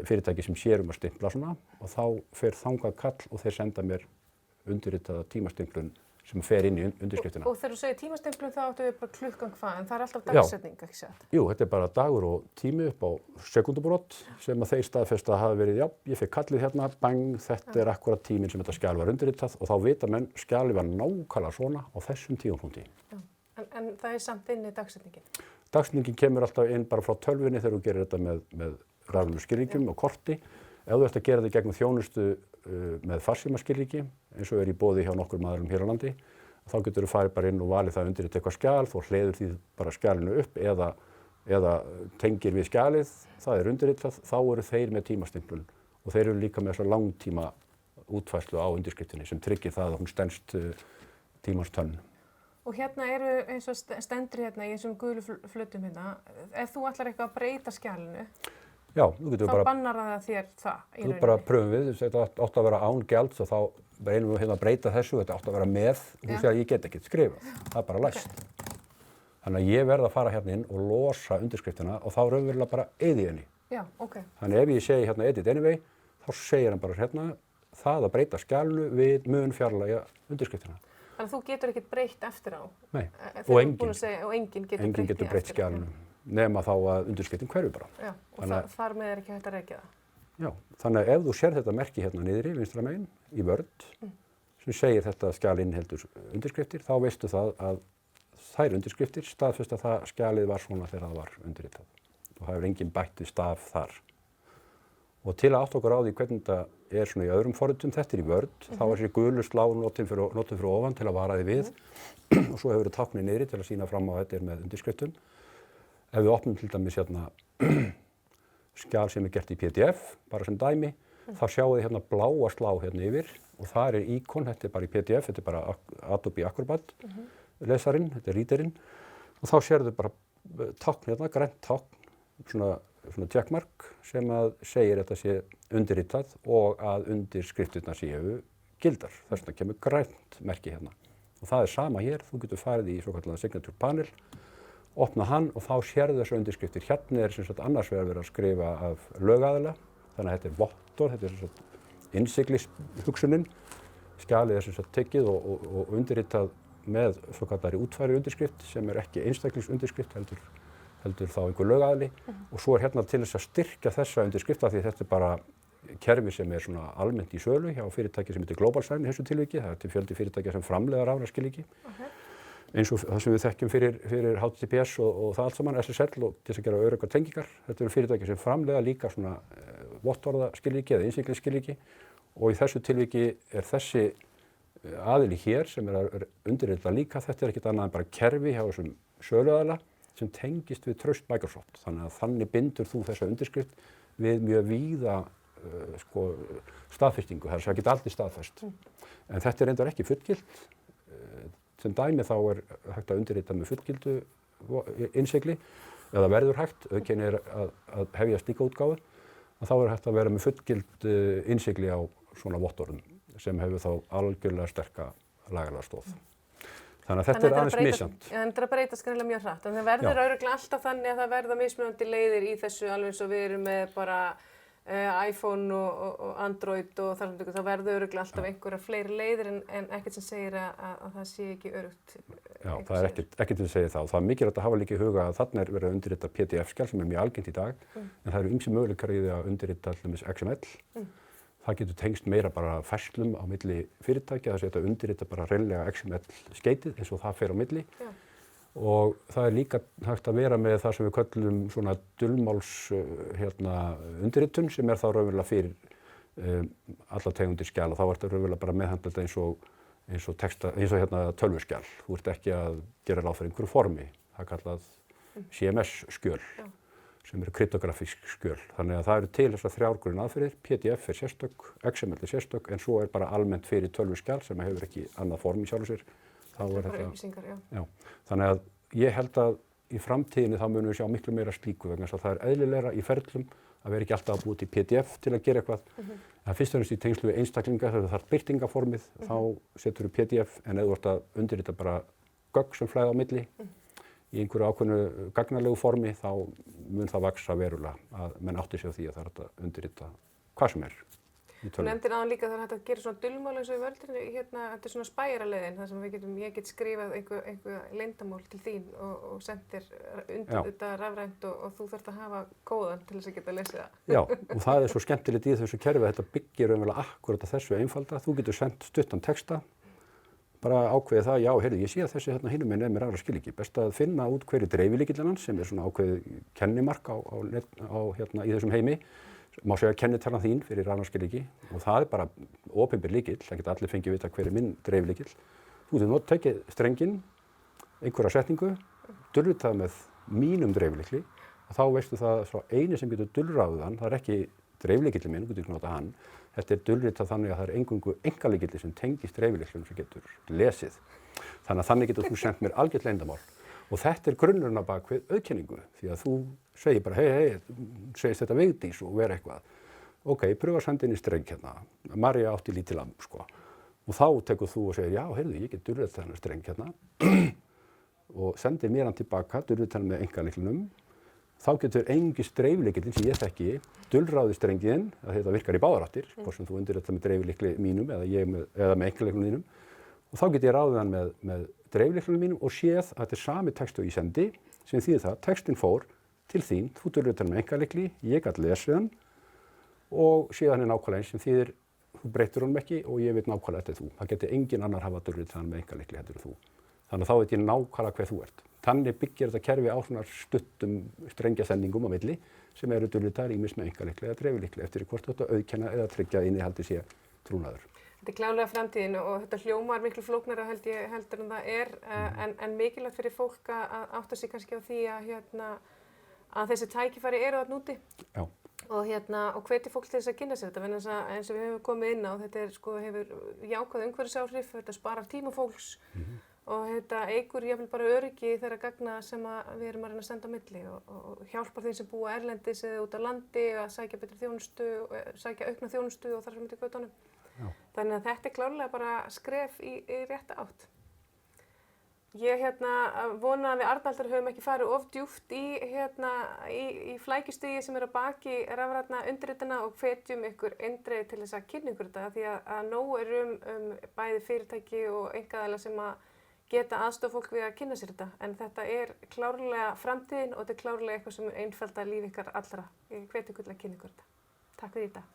fyrirtæki sem sér að stimpla svona og þá fer þangað kall og þeir senda mér undirritaða tímastimplun sem fer inn í undirskriftina. Og þegar þú segir tímastimplun þá áttu við bara klukkan hvað, en það er alltaf dagsetning, ekki satt? Jú, þetta er bara dagur og tími upp á sekúndubrot sem að þeir staðfesta hafa verið, já, ég fekk kallið hérna, bang, þetta er akkurat tíminn sem þetta skjal var undirritað og þá vita menn skjalið var nákvæmlega svona á þessum tímapunkti. En það er samt inn í dagsetningin? Dagsetningin kemur alltaf inn bara frá tölvunni þegar þú gerir þetta með rafrænum skilríkjum og korti. Ef þú ert að gera þetta gegnum þjónustu með farsímaskilríki, eins og er í boði hjá nokkur aðilum hér á landi, þá getur þú farið bara inn og valið það undirrita eitthvað skjal, þú hleður því bara skjalinu upp eða tengir við skjalið, það er undirritað, þá eru þeir með tímastimplun og þeir eru líka með þessa langtíma útfærslu á undirskriftinni sem tryggir það að hún stenst tímans tönn. Og hérna eru eins og stendur hérna í þessum gulu flötum hérna, ef þú ætlar eitthvað að breyta skjalinu, já, þá bara bannar það þér það í rauninni? Þú bara pröfum við, þetta átt að vera án gjalds og þá reynum við hérna að breyta þessu, þetta átt að vera með, þú segir að ég get ekkert skrifað, það er bara læst. Þannig að ég verð að fara hérna inn og losa undirskriftina og þá raunverulega bara eyði henni. Já, ok. Þannig ef ég segi hérna edit anyway, þá segir hann bara hérna, það að breyta skjalinu við mun fjarlægja undirskriftina. Þannig að þú getur ekkert breytt eftir á? Nei, og enginn getur breytt skjalinu. Nema þá að undirskriftin hverju bara. Já, og þar með er ekki hægt að reykja það? Já, þannig að ef þú sér þetta merki hérna niðri, vinstra megin, í Word, sem segir þetta skjal inniheldur undirskriftir, þá veistu það að þær undirskriftir staðfesta það skjalið var svona þegar það var undirritað. Og það hefur enginn bætt við staf þar. Og til að átta okkur á því hvernig þetta er svona í öðrum forritum, þetta er í Word, þá er þessi gulu slá notin fyrir ofan til að vara því við og svo hefur þetta táknið niðri til að sýna fram á að þetta er með undirskriftum. Ef við opnum til dæmis hérna skjal sem er gert í PDF, bara sem dæmi, þá sjáum við hérna bláa slá hérna yfir og það er íkon, þetta er bara í PDF, þetta er bara Adobe Acrobat lesarinn, þetta er readerinn og þá sérðu bara tákn hérna, grænt tákn, svona checkmark sem að segir þetta sé undirritað og að undirskriftirnar séu gildar. Þess vegna kemur grænt merki hérna. Og það er sama hér, þú getur farið í svokallaðan signature panel, opna hann og þá sérðu þessu undirskriftir. Hérna er sem sagt annars vegar verið að skrifa af lögaðila, þannig að þetta er vottor, þetta er sem sagt innsiglishugsunin. Skjalið er sem sagt tekið og undirritað með svokallaðri útfæri undirskrift sem er ekki einstaklingsundirskrift heldur þá einhver lögaðili og svo er hérna til þess að styrkja þessa undirskrifta því þetta er bara kerfi sem er svona almennt í sölu hjá fyrirtæki sem heitir GlobalSign í þessu tilviki, það er til fjöldi fyrirtækja sem framleiða rafræðskilríki eins og það sem við þekkjum fyrir HTTPS og það allt saman, SSL og til þess að gera öruggar tengingar. Þetta eru fyrirtæki sem framleiða líka svona vottorðaskilríki eða innsiglisskilríki og í þessu tilviki er þessi aðili hér sem er að undirrita líka, þetta er ekkert annað en bara kerfi hjá þessum söluaðila sem tengist við traust Microsoft. Þannig að þannig bindur þú þessa undirskrift við mjög víða staðfestingu, það er svo ekki allir staðfest. En þetta er reyndar ekki fullgilt. Sem dæmi þá er hægt að undirrita með fullgildu innsigli eða verður hægt, auðkenni er að hefja slíka útgáfu, þá er hægt að vera með fullgild innsigli á svona vottorðum sem hefur þá algjörlega sterka lagalega stóð. Þannig að þetta er aðeins misjafnt. En þetta er að breytast greinilega mjög hratt. En það verður örugglega alltaf þannig að það verða mismunandi leiðir í þessu alveg eins og við erum með bara iPhone og Android og þar það verður örugglega alltaf einhverjar fleiri leiðir en ekkert sem segir að það sé ekki öruggt. Já, það er ekkert til að segja það og það er mikilvægt að hafa líka í huga að þarna er verið að undirrita PDF-skjal sem er mjög algengt í dag en það eru ýmsir möguleikar í því að undirrita allir XML. Það getur tengst meira bara færslum á milli fyrirtækja, þess að þetta undirrita bara reynlega XML-skeytið eins og það fer á milli. og það er líka hægt að vera með það sem við köllum svona dulmáls undirritun sem er þá raunverulega fyrir alla tegundir skjala. Þá er þetta raunverulega bara meðhandla þetta eins og tölvuskjal. Þú ert ekki að gera ráð fyrir einhverju formi. Það er kallað CMS-skjöl sem eru kryptografísk skjöl. Þannig að það eru til þessar 3 grunnaðferðir. PDF er sérstök, XML er sérstök, en svo er bara almennt fyrir tölvuskjal sem hefur ekki annað form í sjálfu sér. Það er bara upplýsingar, já. Þannig að ég held að í framtíðinni þá munum við sjá miklu meira slíku vegna þess að það er eðlilegra í ferlum að vera ekki alltaf að búa til PDF til að gera eitthvað. En fyrst og fremst í tengslu við einstaklinga þegar það þarf birtingaformið þá setur við PDF en ef þú ert að undirrita bara gögn sem flæða á milli í einhverju ákveðnu gagnalegu formi þá mun það vaxa verulega að menn átti sig á því að það er hægt að undirrita hvað sem er. Þú nefndir áðan líka að það er hægt að gera svona dulmál eins og í völdinni, þetta er svona spæjaraleiðin, þar sem ég get skrifað einhver leyndamál til þín og sendir undir þetta rafrænt og þú þarft að hafa kóðan til þess að geta lesið það. Já, og það er svo skemmtilegt í þessu kerfi að þetta byggir raunverulega akkurat að þessu einfalda. Þú getur sendt stuttan texta, bara ákveðið það, já, heyrðu, ég sé að þessi hinum minn mér aðra skil ekki. Best að finna út hverju dreifilíkillinn hans sem er svona ákveðið kennimark í þessum heimi. Má segja kennitalan þín fyrir rafmagnsskilríki og það er bara opinber lykill, það geta allir fengið vita hver er minn dreiflykill. Þú getur tekið strenginn, einhverja setningu, dulritað með mínum dreiflykli og þá veistu það svo eini sem getur dulráðið hann, það er ekki dreiflykillinn minn, þú getur notað hann. Þetta er dulritað þannig að það er eingöngu einkalykillinn sem tengist dreiflyklunum sem getur lesið. Þannig getur þú sendt mér algjört leyndamál. Og þetta er grunnurinn á bak við auðkenningu því að þú segir bara hei, segist þetta Vigdís og vera eitthvað. Ok, pröfa að senda inn í streng hérna. Marja átti lítið lamb, sko. Og þá tekur þú og segir, já, heyrðu, ég get dulritað þennan streng hérna og sendir mér hann tilbaka, dulritað hann með einkalyklinum. Þá getur engis dreiflykillinn sem ég þekki dulráðið strenginn, að þetta virkar í báðar áttir, hvort sem þú undirritar með dreiflykli mínum eða með einkalyklinum mínum. Og þá get ég ráðið hann með dreiflyklunum mínum og séð að þetta er sami textu ég sendi sem þýðir það, textin fór til þín, þú dulritar hann með einkalykli, ég gat lesið hann og séð hann er nákvæmlega eins sem þýðir þú breytir honum ekki og ég veit nákvæmlega þetta er þú. Það getur engin annar hafa dulritað hann með einkalykli heldur en þú. Þannig að þá veit ég nákvæmlega hver þú ert. Þannig byggir þetta kerfi á svona stuttum strengjasendingum á milli sem eru dulritaðar ýmist með einkalykli eða dreiflykli eftir hvort þetta auðkenna eða tryggja að innihaldið sé trúnaður. Þetta er klárlega framtíðin og þetta hljómar miklu flóknara heldur en það er, en mikilvægt fyrir fólk að átta sig kannski á því að þessi tækifæri eru þarna úti. Já. Og hvetja fólk til þess að kynna sér þetta, vegna þess að eins og við hefum komið inn á, þetta hefur jákvæð umhverfisáhrif, þetta sparar tíma fólks og þetta eykur jafnvel bara öryggi þeirra gagna sem við erum að reyna að senda á milli og hjálpar þeim sem búa erlendis eða út á landi að sækja betri þjónustu, sækja aukna þjónustu og þar sem þetta götunum. Þannig að þetta er klárlega bara skref í rétta átt. Ég vona að við Arnaldur höfum ekki farið of djúpt í flækjustigi sem er á baki rafrænna undirritana og hvetjum ykkur eindregið til þess að kynna ykkur þetta því að nóg er bæði fyrirtæki og einkaaðila sem að geta aðstoða fólk við að kynna sér þetta. En þetta er klárlega framtíðin og þetta er klárlega eitthvað sem einfaldar líf ykkar allra. Ég hvet ykkur til að kynna ykkur þetta. Takk fyrir þetta.